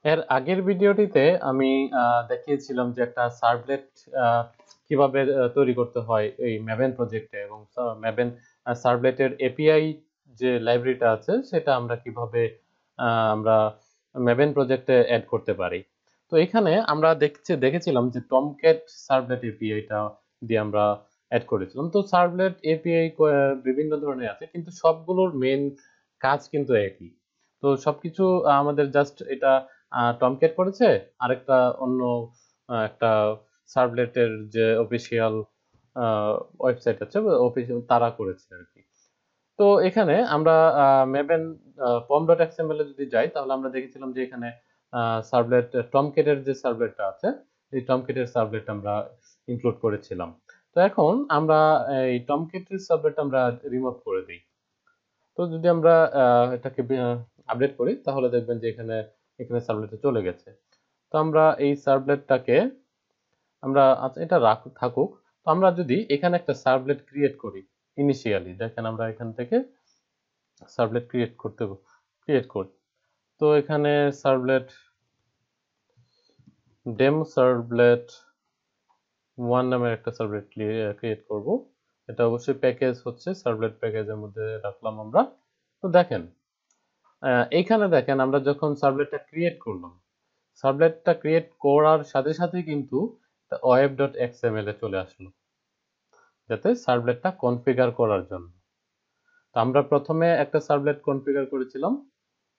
এর আগের ভিডিওটিতে আমি দেখিয়েছিলাম যে একটা সার্ভলেট কিভাবে তৈরি করতে হয় এই ম্যাভেন প্রজেক্টে, এবং ম্যাভেন সার্ভলেটের এপিআই যে লাইব্রেরিটা আছে সেটা আমরা কিভাবে আমরা ম্যাভেন প্রজেক্টে অ্যাড করতে পারি। তো এখানে আমরা দেখেছিলাম যে টমক্যাট সার্ভলেট এপিআইটা দিয়ে আমরা অ্যাড করেছিলাম। তো সার্ভলেট এপিআই বিভিন্ন ধরনের আছে, কিন্তু সবগুলোর মেন কাজ কিন্তু একই। তো সবকিছু আমাদের জাস্ট এটা টমক্যাট করেছে, আরেকটা অন্য একটা সার্ভলেটের যে অফিসিয়াল ওয়েবসাইট আছে অফিসিয়াল তারা করেছে আর কি। তো এখানে আমরা মেবেন পম ডট এক্সএমএল এ যদি যাই, তাহলে আমরা দেখেছিলাম যে এখানে সার্ভলেট টমক্যাটের যে সার্ভলেটটা আছে, এই টমক্যাটের সার্ভলেট আমরা ইনক্লুড করেছিলাম। তো এখন আমরা এই টমক্যাটের সার্ভলেট আমরা রিমুভ করে দিই। তো যদি আমরা এটাকে আপডেট করি, তাহলে দেখবেন যে এখানে এখানে সার্ভলেটে চলে গেছে। তো আমরা এই সার্ভলেটটাকে আমরা আচ্ছা এটা থাকুক। তো আমরা যদি এখানে একটা সার্ভলেট ক্রিয়েট করি ইনিশিয়ালি, দেখেন আমরা এখান থেকে সার্ভলেট ক্রিয়েট করি। তো এখানে সার্ভলেট ডেমো সার্ভলেট 1 নামের একটা সার্ভলেট ক্রিয়েট করব। এটা অবশ্যই প্যাকেজ হচ্ছে সার্ভলেট প্যাকেজের মধ্যে রাখলাম আমরা। তো দেখেন এইখানে দেখেন আমরা যখন সার্ভলেটটা ক্রিয়েট করলাম, সার্ভলেটটা ক্রিয়েট করার সাথে সাথে কিন্তু web.xml এ চলে আসলো, যাতে সার্ভলেটটা কনফিগার করার জন্য। তো আমরা প্রথমে একটা সার্ভলেট কনফিগার করেছিলাম,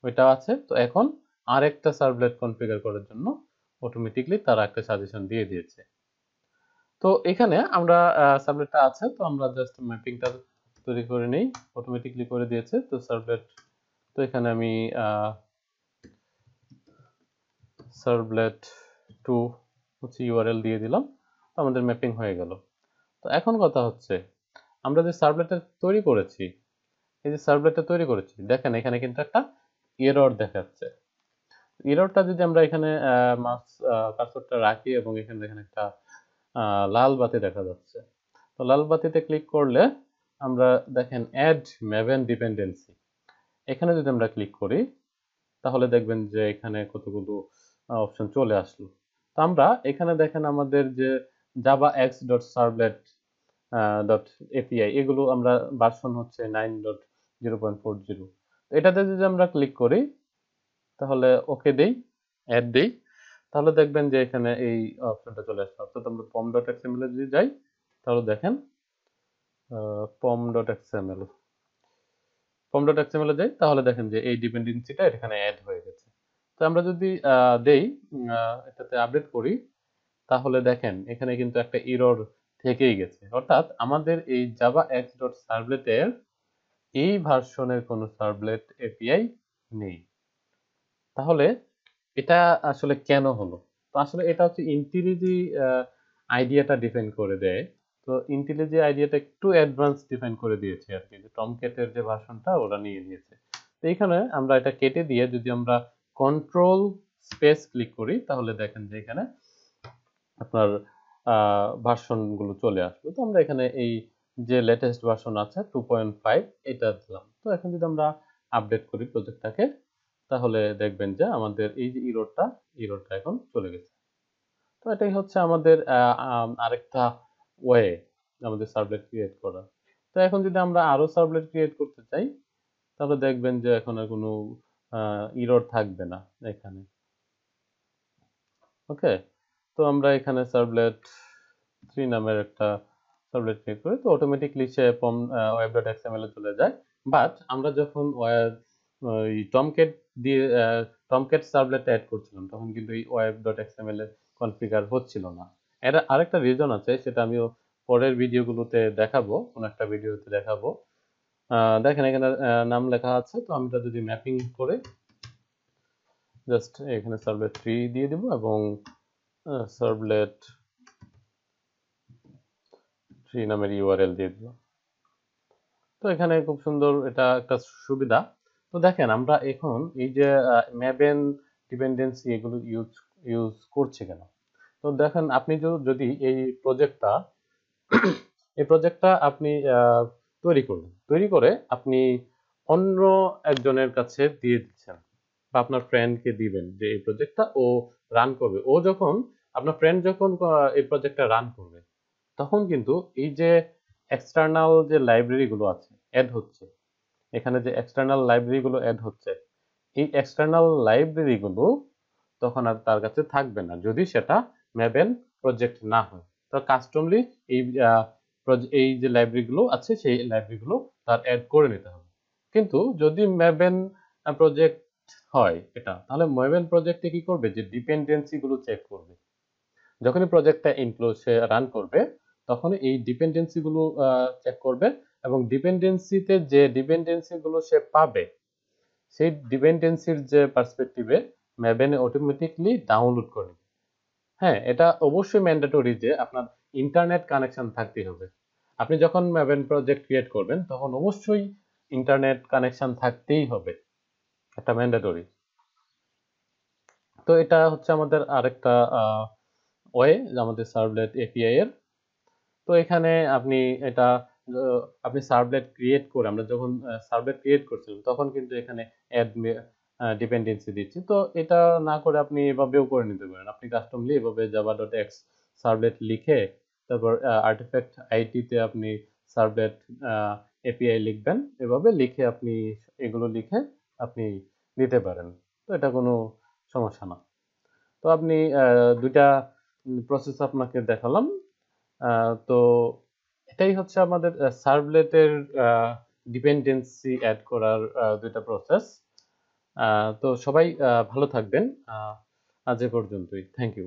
ওইটা আছে। তো এখন আরেকটা সার্ভলেট কনফিগার করার জন্য অটোমেটিকলি তারা একটা সাজেশন দিয়ে দিয়েছে। তো এখানে আমরা সার্ভলেটটা আছে, তো আমরা জাস্ট ম্যাপিংটা তৈরি করে নেই, অটোমেটিকলি করে দিয়েছে। তো সার্ভলেট, তো এখানে আমি সার্ভলেট 2 হচ্ছে ইউআরএল দিয়ে দিলাম, তো আমাদের ম্যাপিং হয়ে গেল। তো এখন কথা হচ্ছে আমরা যে সার্ভলেটটা তৈরি করেছি, এই যে সার্ভলেটটা তৈরি করেছি, দেখেন এখানে কিন্তু একটা এরর দেখাচ্ছে। এররটা যদি আমরা এখানে মাউস কার্সরটা রাখি এবং এখানে দেখেন একটা লাল বাতি দেখা যাচ্ছে। তো লাল বাতিতে ক্লিক করলে আমরা দেখেন অ্যাড ম্যাভেন ডিপেন্ডেন্সি, এখানে যদি আমরা ক্লিক করি, তাহলে দেখবেন যে এখানে কতগুলো অপশন চলে আসলো। তো আমরা এখানে দেখেন আমাদের যে Java x dot servlet dot API, এগুলো আমরা ভার্সন হচ্ছে 9.0.40। এটাতে যদি আমরা ক্লিক করি, তাহলে ওকে দেই, অ্যাড দেই, তাহলে দেখবেন যে এখানে এই অপশনটা চলে আসছে। অর্থাৎ আমরা পম ডট এক্সএমএল এ যদি যাই, তাহলে দেখেন পম ডট এক্সএমএল এ যাই, তাহলে দেখেন যে এই ডিপেন্ডেন্সিটা এখানে অ্যাড হয়ে গেছে। তো আমরা যদি দেই এটাতে আপডেট করি, তাহলে দেখেন এখানে কিন্তু একটা এরর থেকেই গেছে। অর্থাৎ আমাদের এই জাভা এক্স ডট সার্ভলেটের এই ভার্সনের কোনো সার্ভলেট এপিআই নেই। তাহলে এটা আসলে কেন হলো? তো আসলে এটা হচ্ছে ইন্টেলিজি আইডিয়াটা ডিফাইন করে দেয়। তো ইন্টেলিজি আইডিয়াটা একটু অ্যাডভান্স ডিফাইন করে দিয়েছে আর কি, যে টমক্যাটের যে ভার্সনটা ওরা নিয়ে নিয়েছে। তো এখানে আমরা এটা কেটে দিয়ে যদি আমরা কন্ট্রোল স্পেস ক্লিক করি, তাহলে দেখেন যে এখানে আপনার ভার্সন গুলো চলে আসবে। তো আমরা এখানে এই যে লেটেস্ট ভার্সন আছে 2.5 এটা দিলাম। তো এখন যদি আমরা আপডেট করি প্রজেক্টটাকে, তাহলে দেখবেন যে আমাদের এই যে ইরোরটা এখন চলে গেছে। তো এটাই হচ্ছে আমাদের আরেকটা ওয়ে আমাদের সার্ভলেট ক্রিয়েট করা। তো এখন যদি আমরা আরো সার্ভলেট ক্রিয়েট করতে চাই, তাহলে দেখবেন যে এখন আর কোনো ইরর থাকবে না এখানে। ওকে, তো আমরা এখানে সার্ভলেট 3 নামের একটা সার্ভলেট ক্রিয়েট করি, তো অটোমেটিকলি সে web.xml এ চলে যায়। বাট আমরা যখন ওই টমক্যাট দিয়ে টমক্যাট সার্ভলেট অ্যাড করছিলাম, তখন কিন্তু এই web.xml এ কনফিগার হচ্ছিল না। এর আরেকটা রিজন আছে, সেটা আমিও পরের ভিডিওগুলোতে দেখাবো, কোন একটা ভিডিওতে দেখাবো। দেখেন এখানে নাম লেখা আছে। তো আমরা যদি ম্যাপিং করে জাস্ট এখানে সার্ভলেট 3 দিয়ে দিব এবং সার্ভলেট 3 নামের ইউআরএল দিয়ে দিলাম। তো এখানে খুব সুন্দর, এটা একটা সুবিধা। তো দেখেন আমরা এখন এই যে ম্যাভেন ডিপেন্ডেন্সি এগুলো ইউজ করছি কেন। তো দেখেন আপনি যদি এই প্রজেক্টটা আপনি তৈরি করে আপনি অন্য একজনের কাছে দিয়ে দিচ্ছেন, বা আপনার ফ্রেন্ডকে দিবেন যে এই প্রজেক্টটা ও রান করবে। ও যখন আপনার ফ্রেন্ড যখন এই প্রজেক্টটা রান করবে, তখন কিন্তু এই যে এক্সটার্নাল যে লাইব্রেরি গুলো আছে অ্যাড হচ্ছে, এখানে যে এক্সটার্নাল লাইব্রেরি গুলো অ্যাড হচ্ছে, এই এক্সটার্নাল লাইব্রেরি গুলো তখন আর তার কাছে থাকবে না যদি সেটা ম্যাভেন প্রজেক্ট না হয়। তো কাস্টমলি এই এই যে লাইব্রেরি গুলো আছে সেই লাইব্রেরি গুলো তার অ্যাড করে নিতে হবে। কিন্তু যদি ম্যাভেন প্রজেক্ট হয় এটা, তাহলে ম্যাভেন প্রজেক্টে কি করবে, যে ডিপেন্ডেন্সি গুলো চেক করবে। যখনই প্রজেক্টটা ইনক্লুড সে রান করবে, তখন এই ডিপেন্ডেন্সি গুলো চেক করবে, এবং ডিপেন্ডেন্সিতে যে ডিপেন্ডেন্সি গুলো সে পাবে, সেই ডিপেন্ডেন্সির যে পার্সপেক্টিভে ম্যাভেন অটোমেটিকলি ডাউনলোড করে। হ্যাঁ, এটা অবশ্যই ম্যান্ডেটরি যে আপনার ইন্টারনেট কানেকশন থাকতেই হবে। আপনি যখন ম্যাভেন প্রজেক্ট ক্রিয়েট করবেন তখন অবশ্যই ইন্টারনেট কানেকশন থাকতেই হবে, এটা ম্যান্ডেটরি। তো এটা হচ্ছে আমাদের আরেকটা ওয়ে, আমাদের সার্ভলেট এপিআই এর। তো এখানে আপনি এটা আপনি সার্ভলেট ক্রিয়েট করে, আমরা যখন সার্ভলেট ক্রিয়েট করছিলাম তখন কিন্তু এখানে অ্যাড ডিপেন্ডেন্সি দিচ্ছি। তো এটা না করে আপনি এভাবেও করে নিতে পারেন। আপনি কাস্টমলি এভাবে java.x সার্ভলেট লিখে, তারপর আর্টিফ্যাক্ট আইটিতে আপনি সার্ভলেট এপিআই লিখবেন, এভাবে লিখে আপনি এগুলো লিখে আপনি দিতে পারেন। তো এটা কোনো সমস্যা না। তো আপনি দুইটা প্রসেস আপনাকে দেখালাম। তো এটাই হচ্ছে আমাদের সার্ভলেটের ডিপেন্ডেন্সি অ্যাড করার দুইটা প্রসেস। তো সবাই ভালো থাকবেন। আজ এ পর্যন্তই। Thank you.